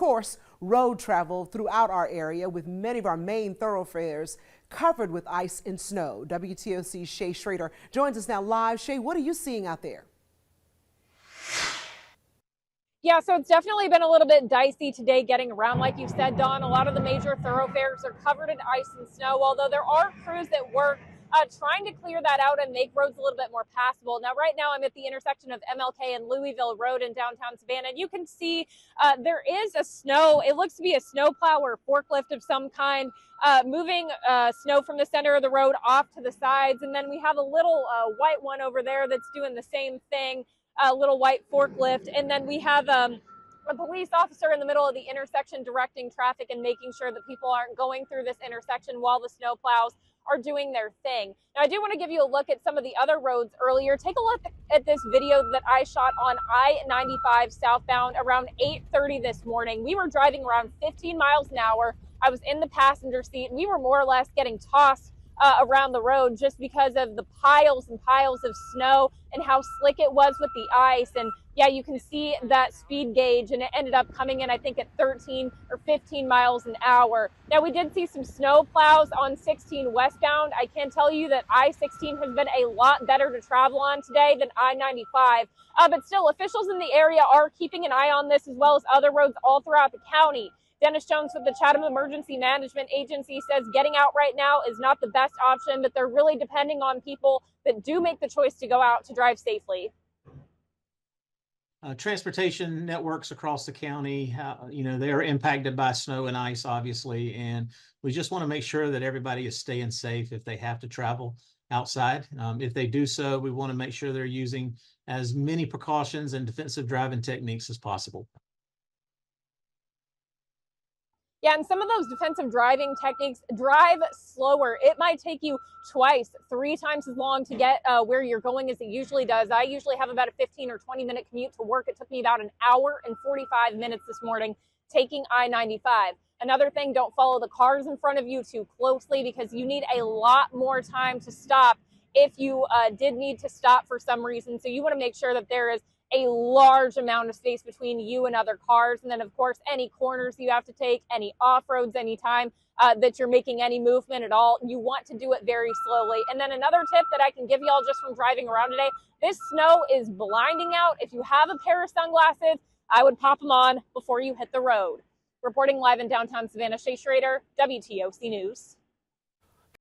course, road travel throughout our area with many of our main thoroughfares covered with ice and snow. WTOC's Shay Schrader joins us now live. Shay, what are you seeing out there? Yeah, so it's definitely been a little bit dicey today getting around. Like you said, Dawn, a lot of the major thoroughfares are covered in ice and snow, although there are crews that work trying to clear that out and make roads a little bit more passable. Now, right now, I'm at the intersection of MLK and Louisville Road in downtown Savannah, and you can see there is it looks to be a snowplow or forklift of some kind moving snow from the center of the road off to the sides, and then we have a little white one over there that's doing the same thing. A little white forklift, and then we have a police officer in the middle of the intersection directing traffic and making sure that people aren't going through this intersection while the snow plows are doing their thing. Now, I do want to give you a look at some of the other roads earlier. Take a look at this video that I shot on I-95 southbound around 8:30 this morning. We were driving around 15 miles an hour. I was in the passenger seat, and we were more or less getting tossed around the road just because of the piles and piles of snow and how slick it was with the ice. And yeah, you can see that speed gauge, and it ended up coming in, I think, at 13 or 15 miles an hour. Now, we did see some snow plows on 16 westbound. I can tell you that I-16 has been a lot better to travel on today than I-95. But still, officials in the area are keeping an eye on this, as well as other roads all throughout the county. Dennis Jones with the Chatham Emergency Management Agency says getting out right now is not the best option, but they're really depending on people that do make the choice to go out to drive safely. Transportation networks across the county, they are impacted by snow and ice, obviously, and we just want to make sure that everybody is staying safe if they have to travel outside. If they do so, we want to make sure they're using as many precautions and defensive driving techniques as possible. Yeah, and some of those defensive driving techniques, drive slower. It might take you twice, 3 times as long to get where you're going as it usually does. I usually have about a 15 or 20-minute commute to work. It took me about an hour and 45 minutes this morning taking I-95. Another thing, don't follow the cars in front of you too closely because you need a lot more time to stop if you did need to stop for some reason. So you want to make sure that there is a large amount of space between you and other cars. And then, of course, any corners you have to take, any off-roads, anytime that you're making any movement at all, you want to do it very slowly. And then another tip that I can give y'all just from driving around today, this snow is blinding out. If you have a pair of sunglasses, I would pop them on before you hit the road. Reporting live in downtown Savannah, Shay Schrader, WTOC News.